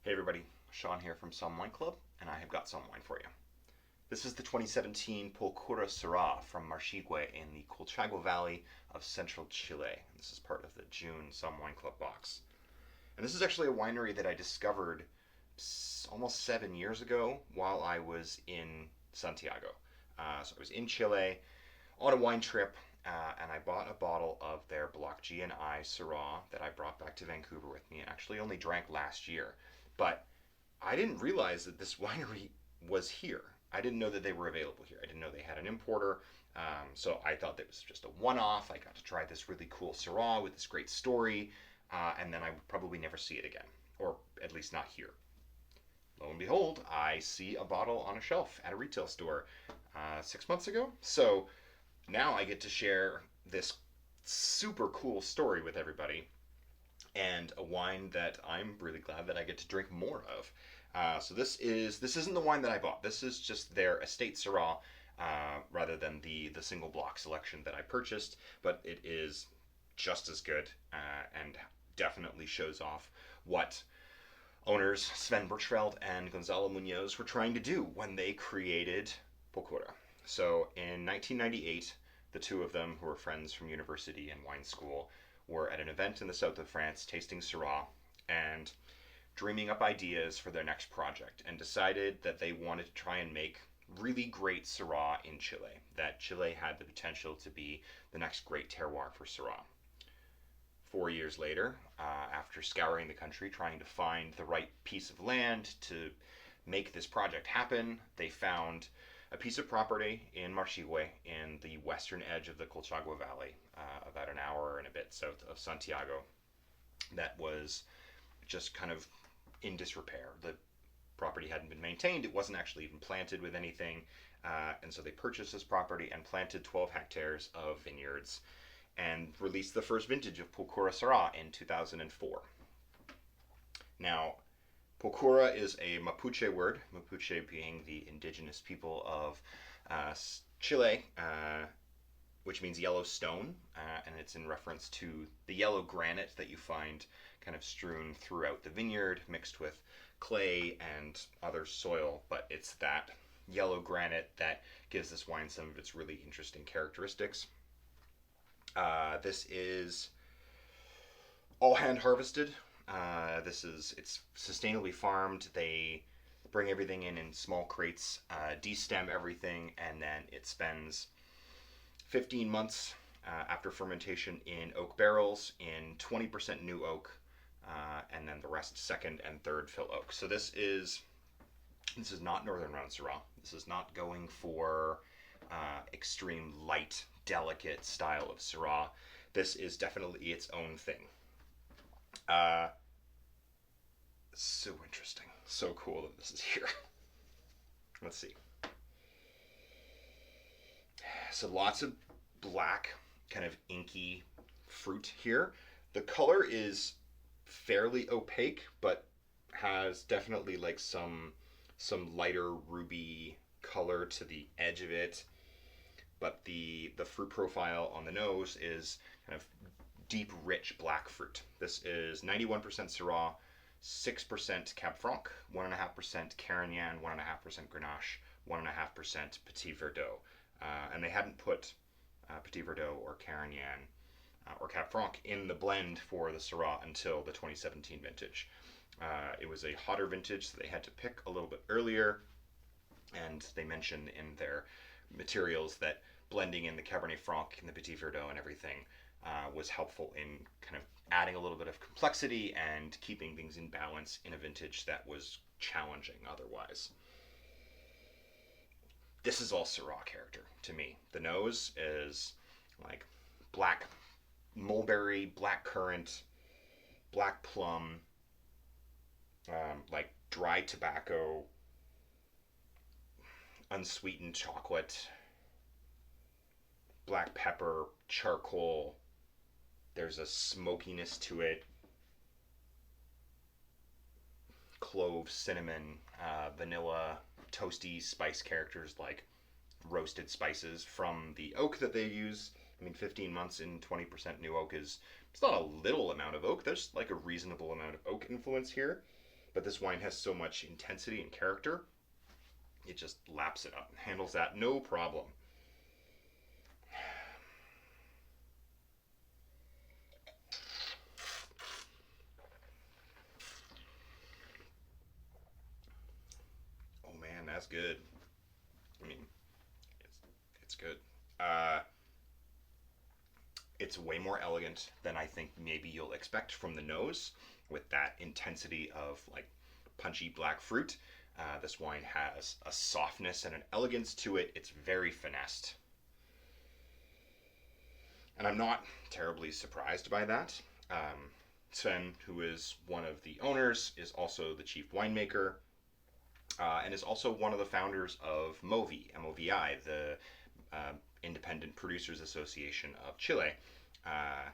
Hey everybody, Sean here from Somm Wine Club, and I have got some wine for you. This is the 2017 Polkura Syrah from Marchigüe in the Colchagua Valley of central Chile. This is part of the June Somm Wine Club box. And this is actually a winery that I discovered almost 7 years ago while I was in Santiago. So I was in Chile on a wine trip, and I bought a bottle of their Block G and I Syrah that I brought back to Vancouver with me and actually only drank last year. But I didn't realize that this winery was here. I didn't know that they were available here. I didn't know they had an importer. So I thought that it was just a one-off. I got to try this really cool Syrah with this great story, and then I would probably never see it again, or at least not here. Lo and behold, I see a bottle on a shelf at a retail store 6 months ago. So now I get to share this super cool story with everybody, and a wine that I'm really glad that I get to drink more of. So this isn't the wine that I bought. This is just their estate Syrah, rather than the single block selection that I purchased. But it is just as good, and definitely shows off what owners Sven Birchfeld and Gonzalo Munoz were trying to do when they created Polkura. So in 1998, the two of them, who were friends from university and wine school, were at an event in the south of France tasting Syrah and dreaming up ideas for their next project, and decided that they wanted to try and make really great Syrah in Chile, that Chile had the potential to be the next great terroir for Syrah. 4 years later, after scouring the country trying to find the right piece of land to make this project happen, they found a piece of property in Marchigüe in the western edge of the Colchagua Valley, about an hour and a bit south of Santiago, that was just kind of in disrepair. The property hadn't been maintained. It wasn't actually even planted with anything. And so they purchased this property and planted 12 hectares of vineyards and released the first vintage of Polkura Syrah in 2004. Now, Polkura is a Mapuche word, Mapuche being the indigenous people of Chile, which means yellow stone, and it's in reference to the yellow granite that you find kind of strewn throughout the vineyard, mixed with clay and other soil, but it's that yellow granite that gives this wine some of its really interesting characteristics. This is all hand harvested. It's sustainably farmed. They bring everything in small crates, destem everything, and then it spends 15 months after fermentation in oak barrels in 20% new oak, and then the rest second and third fill oak. So this is not Northern Rhone Syrah. This is not going for extreme light, delicate style of Syrah. This is definitely its own thing. So interesting. So cool that this is here. Let's see. So lots of black, kind of inky fruit here. The color is fairly opaque, but has definitely like some lighter ruby color to the edge of it. But the fruit profile on the nose is kind of deep, rich black fruit. This is 91% Syrah, 6% Cab Franc, 1.5% Carignan, 1.5% Grenache, 1.5% Petit Verdot. And they hadn't put Petit Verdot or Carignan or Cab Franc in the blend for the Syrah until the 2017 vintage. It was a hotter vintage, so they had to pick a little bit earlier, and they mentioned in their materials that blending in the Cabernet Franc and the Petit Verdot and everything was helpful in kind of adding a little bit of complexity and keeping things in balance in a vintage that was challenging otherwise. This is all Syrah character to me. The nose is like black mulberry, black currant, black plum, like dry tobacco, unsweetened chocolate, black pepper, charcoal. There's a smokiness to it. Clove, cinnamon, vanilla, toasty spice characters like roasted spices from the oak that they use. I mean, 15 months in 20% new oak it's not a little amount of oak. There's like a reasonable amount of oak influence here. but this wine has so much intensity and character, it just laps it up, handles that no problem. Oh man, that's good. I mean, it's good. Uh, it's way more elegant than I think maybe you'll expect from the nose, with that intensity of like punchy black fruit. This wine has a softness and an elegance to it. It's very finessed. And I'm not terribly surprised by that. Sven, who is one of the owners, is also the chief winemaker, and is also one of the founders of MOVI, the uh, Independent Producers Association of Chile, uh,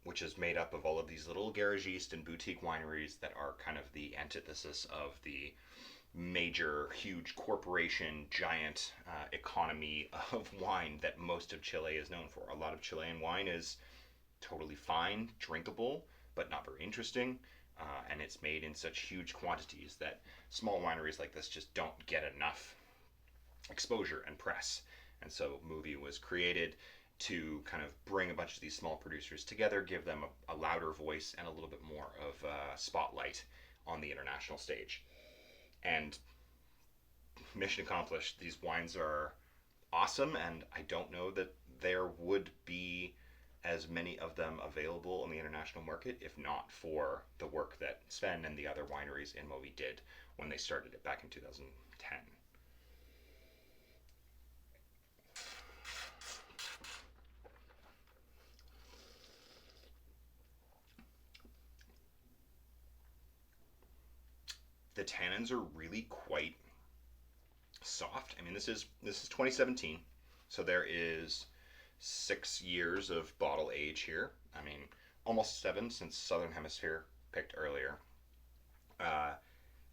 which is made up of all of these little garagiste and boutique wineries that are kind of the antithesis of the major, huge corporation, giant economy of wine that most of Chile is known for. A lot of Chilean wine is totally fine, drinkable, but not very interesting. And it's made in such huge quantities that small wineries like this just don't get enough exposure and press. And so Movie was created to kind of bring a bunch of these small producers together, give them a louder voice and a little bit more of a spotlight on the international stage. And mission accomplished. These wines are awesome, and I don't know that there would be as many of them available on the international market if not for the work that Sven and the other wineries in Movi did when they started it back in 2010. The tannins are really quite soft. I mean, this is 2017, so there is 6 years of bottle age here. I mean, almost 7 since Southern Hemisphere picked earlier, uh,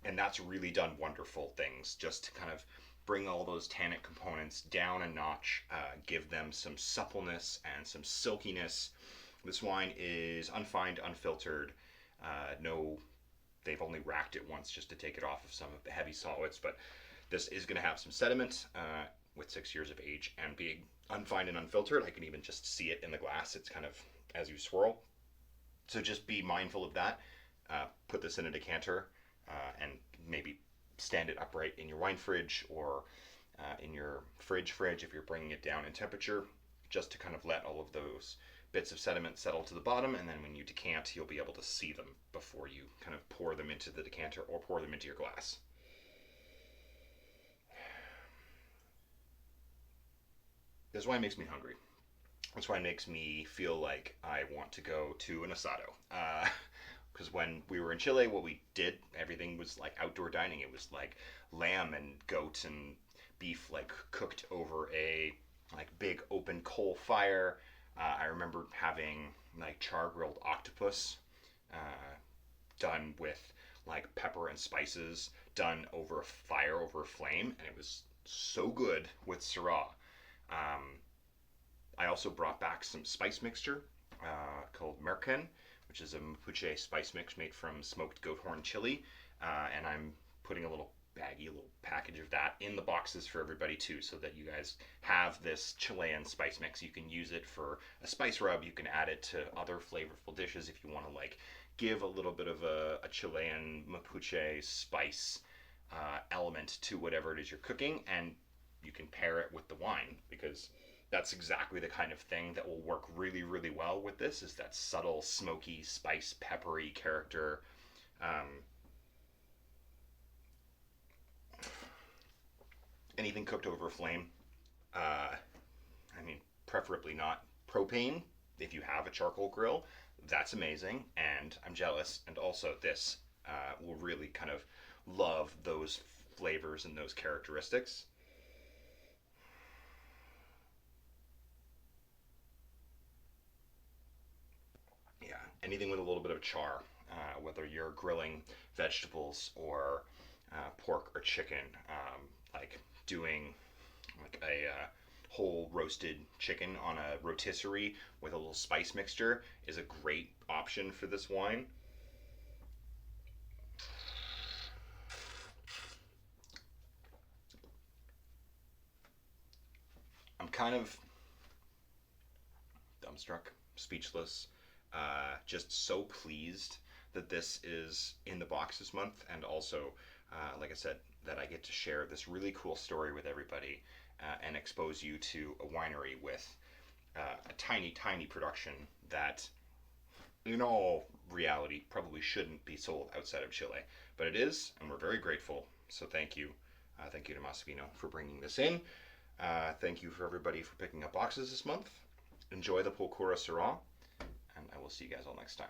and that's really done wonderful things just to kind of bring all those tannic components down a notch, give them some suppleness and some silkiness. This wine is unfined, unfiltered. No, they've only racked it once just to take it off of some of the heavy solids, but this is going to have some sediment with 6 years of age and being unfined and unfiltered. I can even just see it in the glass. It's kind of as you swirl. So just be mindful of that. Put this in a decanter and maybe stand it upright in your wine fridge or in your fridge if you're bringing it down in temperature, just to kind of let all of those bits of sediment settle to the bottom, and then when you decant, you'll be able to see them before you kind of pour them into the decanter or pour them into your glass. This wine makes me hungry. This wine makes me feel like I want to go to an asado. Because when we were in Chile, what we did, everything was like outdoor dining. It was like lamb and goat and beef, like cooked over a like big open coal fire. I remember having like char grilled octopus done with like pepper and spices done over a fire, over a flame, and it was so good with Syrah. Um, I also brought back some spice mixture called Merken, which is a mapuche spice mix made from smoked goat horn chili, and I'm putting a little baggy, little package of that in the boxes for everybody too, so that you guys have this Chilean spice mix. You can use it for a spice rub. You can add it to other flavorful dishes if you want to like give a little bit of a Chilean mapuche spice element to whatever it is you're cooking, and you can pair it with the wine, because that's exactly the kind of thing that will work really, really well with this, is that subtle, smoky, spice, peppery character. Um, Anything cooked over a flame, I mean, preferably not propane. If you have a charcoal grill, that's amazing, and I'm jealous. And also, this will really kind of love those flavors and those characteristics. Yeah, anything with a little bit of char, whether you're grilling vegetables or pork or chicken, like doing like a whole roasted chicken on a rotisserie with a little spice mixture is a great option for this wine. kind of dumbstruck, speechless, just so pleased that this is in the box this month, and also, like I said, that I get to share this really cool story with everybody and expose you to a winery with a tiny, tiny production that, in all reality, probably shouldn't be sold outside of Chile, but it is, and we're very grateful. So thank you. Thank you to Masvino for bringing this in. Thank you for everybody for picking up boxes this month. Enjoy the Polkura Syrah, and I will see you guys all next time.